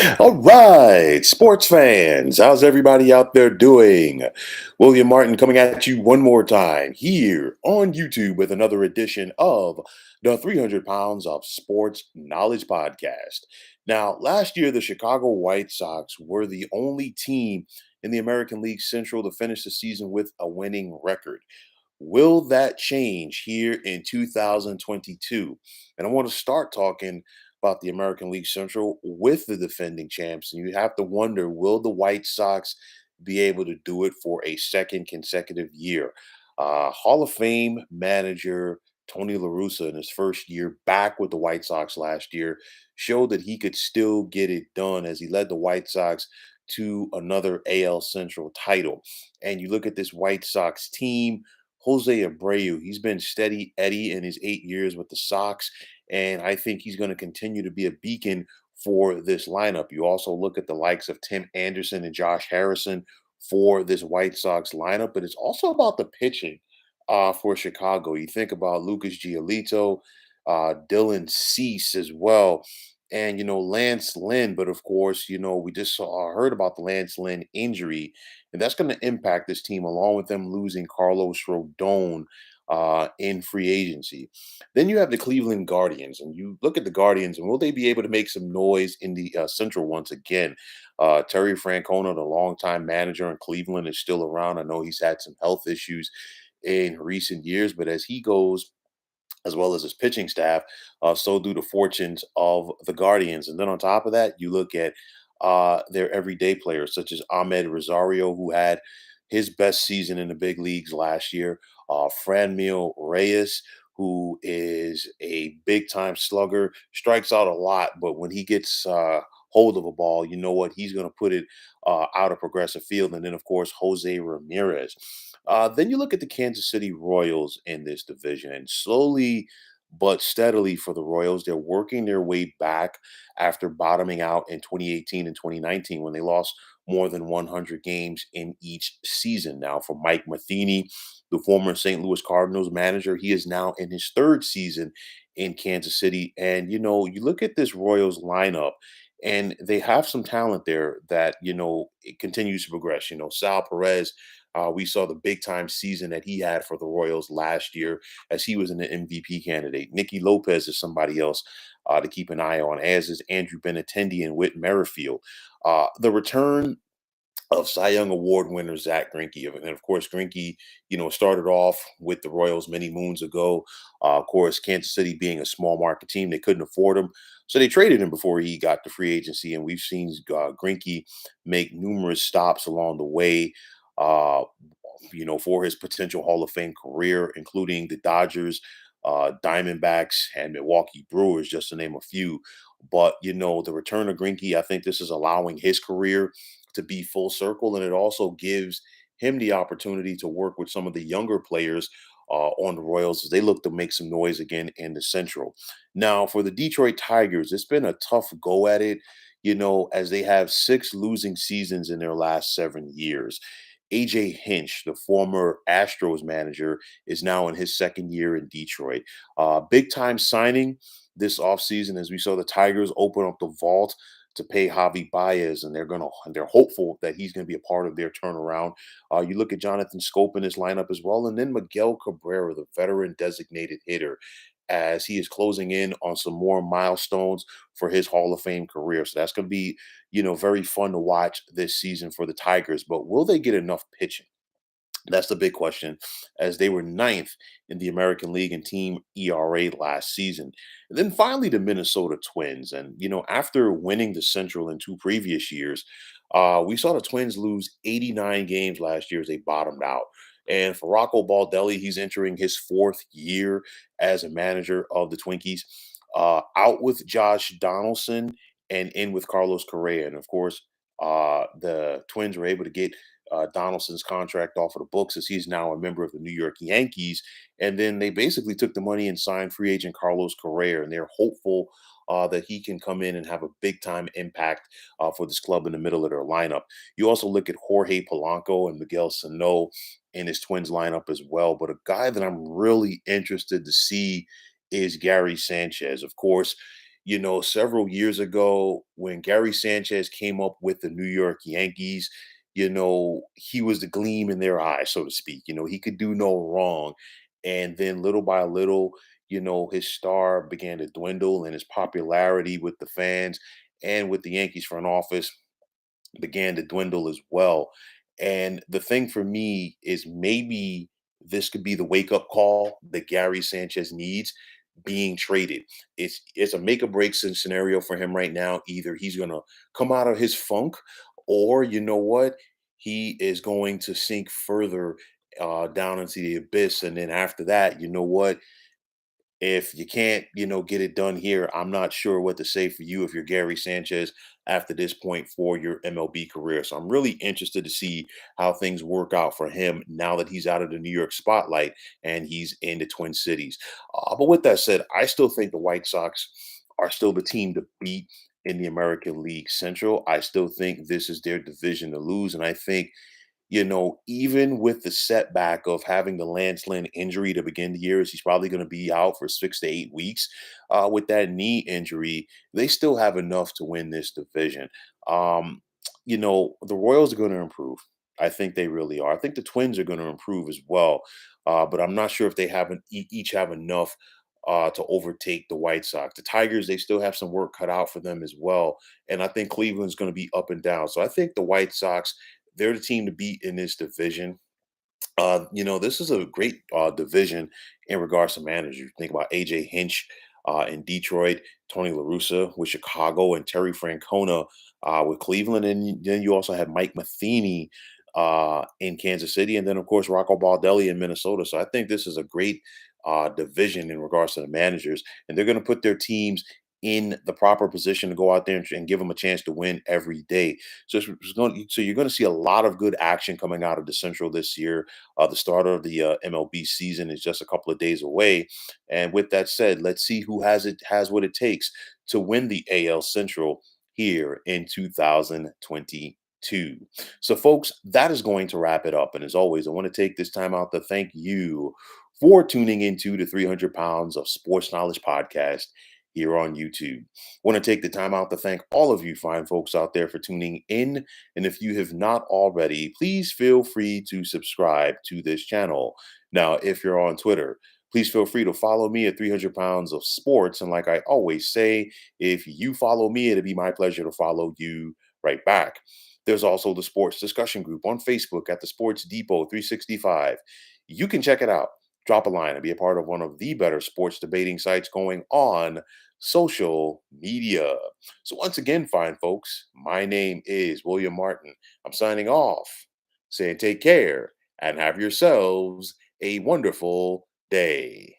All right, sports fans, how's everybody out there doing? William Martin coming at you one more time here on YouTube with another edition of the 300 Pounds of Sports Knowledge Podcast. Now, last year, the Chicago White Sox were the only team in the American League Central to finish the season with a winning record. Will that change here in 2022? And I want to start talking about the American League Central with the defending champs. And you have to wonder, will the White Sox be able to do it for a second consecutive year? Hall of Fame manager Tony La Russa in his first year back with the White Sox last year showed that he could still get it done as he led the White Sox to another AL Central title. And you look at this White Sox team, Jose Abreu, he's been steady Eddie in his 8 years with the Sox, and I think he's going to continue to be a beacon for this lineup. You also look at the likes of Tim Anderson and Josh Harrison for this White Sox lineup, but it's also about the pitching for Chicago. You think about Lucas Giolito, Dylan Cease as well, and Lance Lynn. But of course, we just heard about the Lance Lynn injury, and that's going to impact this team along with them losing Carlos Rodon in free agency. Then you have the Cleveland Guardians, and you look at the Guardians, and will they be able to make some noise in the Central once again? Terry Francona, the longtime manager in Cleveland, is still around. I know he's had some health issues in recent years, but as he goes, as well as his pitching staff, so do the fortunes of the Guardians. And then on top of that, you look at their everyday players, such as Ahmed Rosario, who had his best season in the big leagues last year. Franmil Reyes, who is a big time slugger, strikes out a lot, but when he gets hold of a ball, you know what? He's going to put it out of progressive field. And then, of course, Jose Ramirez. Then you look at the Kansas City Royals in this division, and slowly but steadily for the Royals, they're working their way back after bottoming out in 2018 and 2019 when they lost more than 100 games in each season. Now, for Mike Matheny, the former St. Louis Cardinals manager, he is now in his third season in Kansas City. And, you look at this Royals lineup, and they have some talent there that, it continues to progress. Sal Perez, we saw the big time season that he had for the Royals last year as he was an MVP candidate. Nicky Lopez is somebody else to keep an eye on, as is Andrew Benintendi and Whit Merrifield. The return of Cy Young Award winner Zach Greinke. And of course, Greinke, started off with the Royals many moons ago. Of course, Kansas City being a small market team, they couldn't afford him. So they traded him before he got to free agency. And we've seen Greinke make numerous stops along the way. Uh, for his potential Hall of Fame career, including the Dodgers, Diamondbacks, and Milwaukee Brewers, just to name a few. But the return of Greinke, I think this is allowing his career to be full circle, and it also gives him the opportunity to work with some of the younger players on the Royals as they look to make some noise again in the Central. Now, for the Detroit Tigers, it's been a tough go at it, as they have six losing seasons in their last 7 years. AJ Hinch, the former Astros manager, is now in his second year in Detroit. Big time signing this offseason as we saw the Tigers open up the vault to pay Javi Baez, and they're hopeful that he's gonna be a part of their turnaround. You look at Jonathan Scope in his lineup as well, and then Miguel Cabrera, the veteran designated hitter, as he is closing in on some more milestones for his Hall of Fame career. So that's gonna be, very fun to watch this season for the Tigers. But will they get enough pitching? That's the big question, as they were ninth in the American League in team ERA last season. And then finally, the Minnesota Twins. And, after winning the Central in two previous years, we saw the Twins lose 89 games last year as they bottomed out. And for Rocco Baldelli, he's entering his fourth year as a manager of the Twinkies. Out with Josh Donaldson and in with Carlos Correa. And of course, the Twins were able to get Donaldson's contract off of the books as he's now a member of the New York Yankees. And then they basically took the money and signed free agent Carlos Correa, and they're hopeful that he can come in and have a big time impact for this club in the middle of their lineup. You also look at Jorge Polanco and Miguel Sano in his Twins lineup as well. But a guy that I'm really interested to see is Gary Sanchez. Of course, Several years ago when Gary Sanchez came up with the New York Yankees, he was the gleam in their eye, so to speak. He could do no wrong. And then little by little, his star began to dwindle and his popularity with the fans and with the Yankees front office began to dwindle as well. And the thing for me is maybe this could be the wake up call that Gary Sanchez needs being traded. It's a make or break scenario for him right now. Either he's going to come out of his funk, or you know what, he is going to sink further down into the abyss. And then after that, you know what, if you can't, get it done here, I'm not sure what to say for you if you're Gary Sanchez after this point for your MLB career. So I'm really interested to see how things work out for him now that he's out of the New York spotlight and he's in the Twin Cities. But with that said, I still think the White Sox are still the team to beat in the American League Central. I still think this is their division to lose. And I think even with the setback of having the Lance Lynn injury to begin the year, as he's probably going to be out for 6 to 8 weeks with that knee injury, they still have enough to win this division. Um, the Royals are going to improve. I think they really are. I think the Twins are going to improve as well, but I'm not sure if they haven't each have enough. To overtake the White Sox. The Tigers, they still have some work cut out for them as well. And I think Cleveland's going to be up and down. So I think the White Sox, they're the team to beat in this division. This is a great division in regards to managers. You think about AJ Hinch in Detroit, Tony La Russa with Chicago, and Terry Francona with Cleveland. And then you also have Mike Matheny in Kansas City. And then, of course, Rocco Baldelli in Minnesota. So I think this is a great division in regards to the managers. And they're going to put their teams in the proper position to go out there and give them a chance to win every day. So you're going to see a lot of good action coming out of the Central this year. The start of the MLB season is just a couple of days away, and with that said, let's see who has what it takes to win the AL Central here in 2022. So, folks, that is going to wrap it up. And as always, I want to take this time out to thank you for tuning into the 300 Pounds of Sports Knowledge podcast here on YouTube. Want to take the time out to thank all of you fine folks out there for tuning in. And if you have not already, please feel free to subscribe to this channel. Now, if you're on Twitter, please feel free to follow me at 300 Pounds of Sports. And like I always say, if you follow me, it'll be my pleasure to follow you right back. There's also the sports discussion group on Facebook at the Sports Depot 365. You can check it out. Drop a line and be a part of one of the better sports debating sites going on social media. So, once again, fine folks, my name is William Martin. I'm signing off, saying take care and have yourselves a wonderful day.